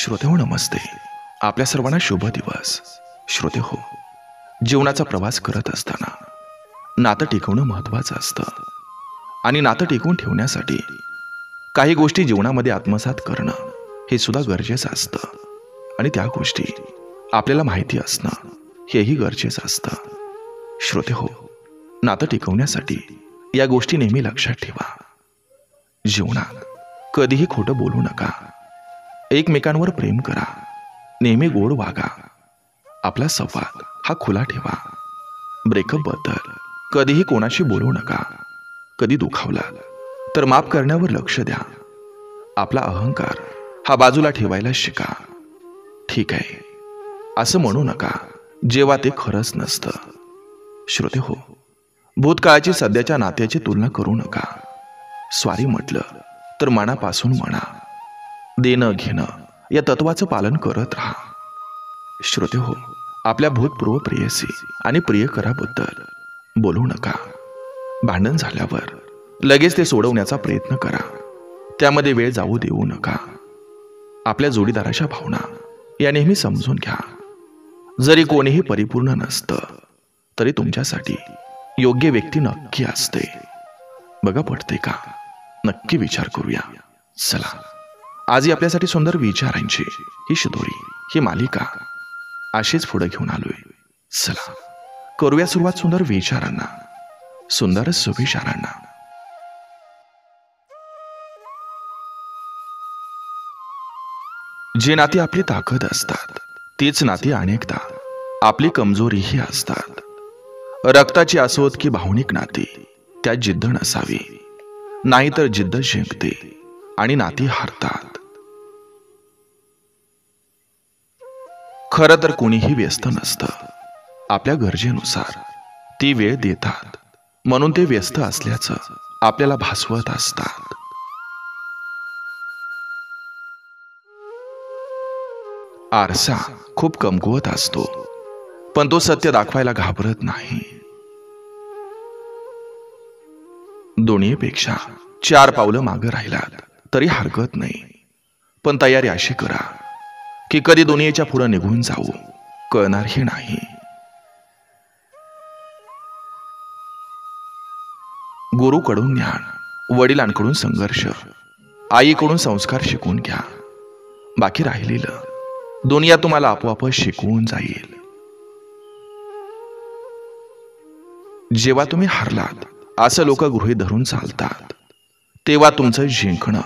श्रोते हो, नमस्ते. आपल्या सर्वांना शुभ दिवस. श्रोते हो, जीवनाचा प्रवास करत असताना नातं टिकवणं महत्त्वाचं असतं आणि नातं टिकवून ठेवण्यासाठी काही गोष्टी जीवनामध्ये आत्मसात करणं हे सुद्धा गरजेचं असतं आणि त्या गोष्टी आपल्याला माहिती असणं हेही गरजेचं असतं. श्रोते हो, नातं टिकवण्यासाठी या गोष्टी नेहमी लक्षात ठेवा. जीवनात कधीही खोटं बोलू नका. एकमेकांवर प्रेम करा. नेहमी गोड वागा. आपला संवाद हा खुला ठेवा. ब्रेकअप बद्दल कधीही कोणाशी बोलू नका. कधी दुखावला तर माफ करण्यावर लक्ष द्या. आपला अहंकार हा बाजूला ठेवायला शिका. ठीक आहे असं म्हणू नका जेव्हा ते खरंच नसतं. श्रोते हो, भूतकाळाची सध्याच्या नात्याची तुलना करू नका. स्वारी म्हटलं तर मनापासून म्हणा. देणं घेणं या तत्वाचं पालन करत राहा. श्रोते हो, आपल्या भूतपूर्व प्रेयसी आणि प्रियकराबद्दल बोलू नका. भांडण झाल्यावर लगेच ते सोडवण्याचा प्रयत्न करा. त्यामध्ये वेळ जाऊ देऊ नका. आपल्या जोडीदाराच्या भावना या नेहमी समजून घ्या. जरी कोणीही परिपूर्ण नसतं तरी तुमच्यासाठी योग्य व्यक्ती नक्की असते. बघा, पडते का? नक्की विचार करूया. चला, आजही आपल्यासाठी सुंदर विचारांची ही शिदोरी, ही मालिका अशीच पुढे घेऊन आलोय. चला करूया सुरुवात सुंदर विचारांना, सुंदर सुविचारांना. जे नाती आपली ताकद असतात तीच नाती अनेकदा आपली कमजोरीही असतात. रक्ताची असोत की भावनिक नाती, त्यात जिद्द नसावी, नाहीतर जिद्द जिंकते आणि नाती हारतात. खरं तर कोणीही व्यस्त नसतं. आपल्या गरजेनुसार ती वेळ देतात म्हणून ते व्यस्त असल्याचं आपल्याला भासवत असतात. आरसा खूप कमकुवत असतो पण तो सत्य दाखवायला घाबरत नाही. दोन्हीपेक्षा 4 पावलं मागं राहिलात तरी हरकत नाही, पण तयारी अशी करा की कधी दुनियेच्या पुढे निघून जाऊ कळणारही नाही. गुरुकडून ज्ञान, वडिलांकडून संघर्ष, आईकडून संस्कार शिकून घ्या. बाकी राहिलेलं दुनिया तुम्हाला आपोआप शिकवून जाईल. जेव्हा तुम्ही हारलात असं लोक गृहीत धरून चालतात तेव्हा तुमचं जिंकणं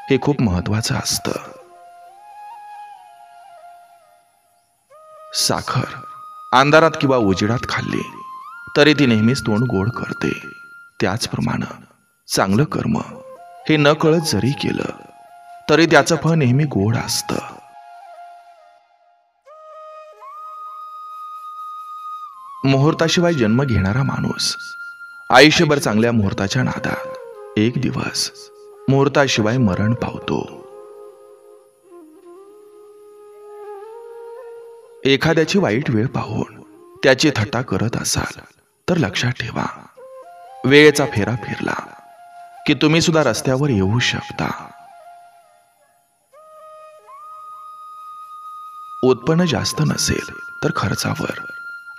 हे खूप महत्वाचं असतं. साखर अंधारात किंवा उजेडात खाल्ली तरी ती नेहमीच तोंड गोड करते. त्याचप्रमाणे चांगलं कर्म हे न कळत जरी केलं तरी त्याचं फळ नेहमी गोड असतं. मुहूर्ताशिवाय जन्म घेणारा माणूस आयुष्यभर चांगल्या मुहूर्ताच्या नादात एक दिवस मुहूर्ताशिवाय मरण पावतो. एखाद्याची वाईट वेळ पाहून त्याची थट्टा करत असाल तर लक्षात ठेवा, वेळेचा फेरा फिरला की तुम्ही सुद्धा रस्त्यावर येऊ शकता. उत्पन्न जास्त नसेल तर खर्चावर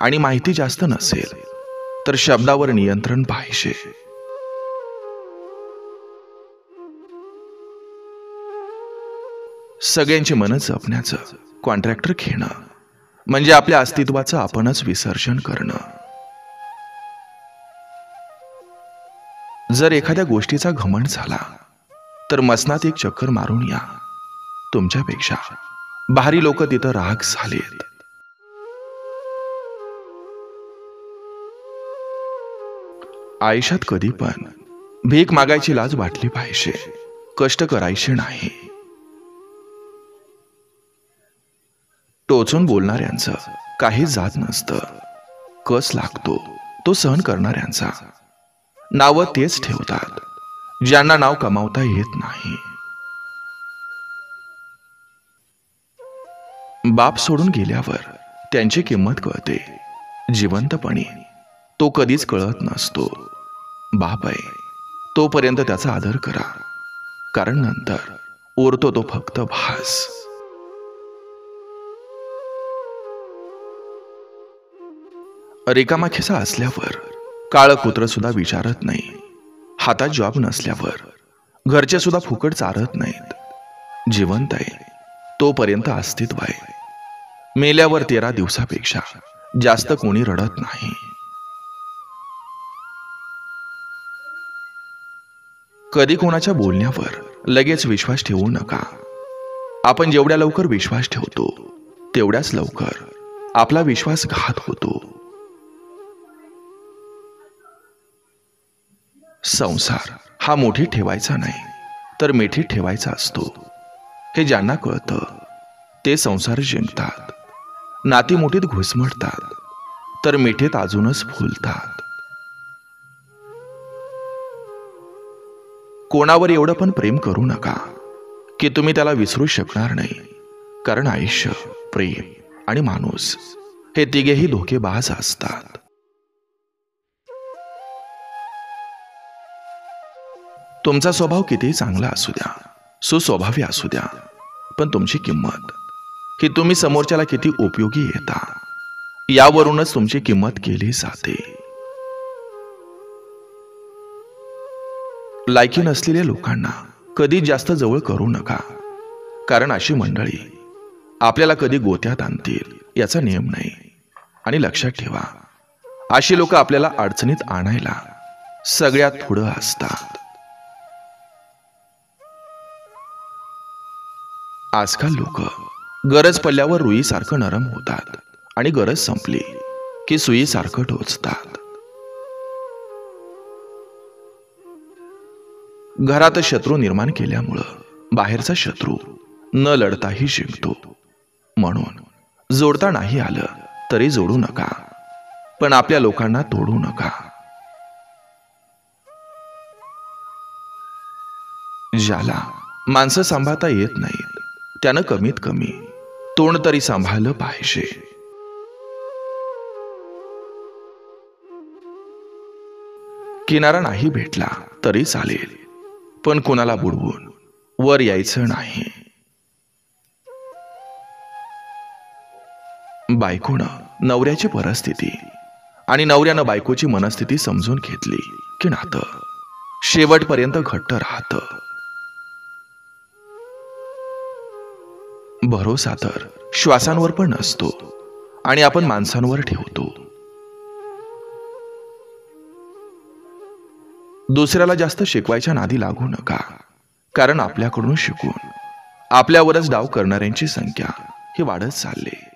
आणि माहिती जास्त नसेल तर शब्दावर नियंत्रण पाहिजे. सगळ्यांची मनं जपण्याचं कॉन्ट्रॅक्टर घेणं म्हणजे आपल्या अस्तित्वाचं आपणच विसर्जन करणं. जर एखाद्या गोष्टीचा घमंड झाला तर मसनात एक चक्कर मारून या. तुमच्यापेक्षा भारी लोक तिथं राग झालेत. आयुष्यात कधी पण भीक मागायची लाज वाटली पाहिजे, कष्ट करायचे नाही. टोचून बोलणाऱ्यांचं काही जात नसतं. कस लागतो तो सहन करणाऱ्यांचा. नावं तेच ठेवतात ज्यांना नाव कमावता येत नाही. बाप सोडून गेल्यावर त्यांची किंमत कळते. जिवंतपणी तो कधीच कळत नसतो. बाप आहे तोपर्यंत त्याचा आदर करा, कारण नंतर उरतो तो फक्त भास. रिकामा खिसा असल्यावर काळं कुत्र सुद्धा विचारत नाही. हातात जॉब नसल्यावर घरचे सुद्धा फुकट चारत नाहीत. जिवंत आहे तोपर्यंत अस्तित्व आहे. मेल्यावर 13 दिवसापेक्षा जास्त कोणी रडत नाही. कधी कोणाच्या बोलण्यावर लगेच विश्वास ठेवू नका. आपण जेवढ्या लवकर विश्वास ठेवतो तेवढ्याच लवकर आपला विश्वासघात होतो. संसार हा मोठी ठेवायचा नाही तर मिठी ठेवायचा असतो. हे ज्यांना कळतं ते संसार जिंकतात. नाती मोठीत घुसमटतात तर मिठीत अजूनच फुलतात. कोणावर एवढं पण प्रेम करू नका की तुम्ही त्याला विसरू शकणार नाही. कारण आयुष्य, प्रेम आणि माणूस हे तिघेही धोकेबाज असतात. तुमचा स्वभाव कितीही चांगला असू द्या, सुस्वभावी असू द्या, पण तुमची किंमत ही तुम्ही समोरच्याला किती उपयोगी येता यावरूनच तुमची किंमत केली जाते. लायकी नसलेल्या लोकांना कधी जास्त जवळ करू नका. कारण अशी मंडळी आपल्याला कधी गोत्यात आणतील याचा नियम नाही. आणि लक्षात ठेवा, अशी लोक आपल्याला अडचणीत आणायला सगळ्यात पुढं असतात. आजकाल लोक गरज पडल्यावर रुईसारखं नरम होतात आणि गरज संपली की सुईसारखं टोचतात. घरात शत्रू निर्माण केल्यामुळं बाहेरचा शत्रू न लढताही जिंकतो. म्हणून जोडता नाही आलं तरी जोडू नका, पण आपल्या लोकांना तोडू नका. ज्याला माणसं सांभाळता येत नाहीत त्यानं कमीत कमी तोंड तरी सांभाळलं पाहिजे. किनारा नाही भेटला तरी चालेल, पण कोणाला बुडवून वर यायचं नाही. बायकोनं नवऱ्याची परिस्थिती आणि नवऱ्यानं बायकोची मनस्थिती समजून घेतली की नातं शेवटपर्यंत घट्ट राहतं. भरोसा तर श्वासांवर पण नसतो आणि आपण माणसांवर ठेवतो. दुसऱ्याला जास्त शिकवायच्या नादी लागू नका. कारण आपल्याकडून शिकून आपल्यावरच डाव करणाऱ्यांची संख्या ही वाढत चालली.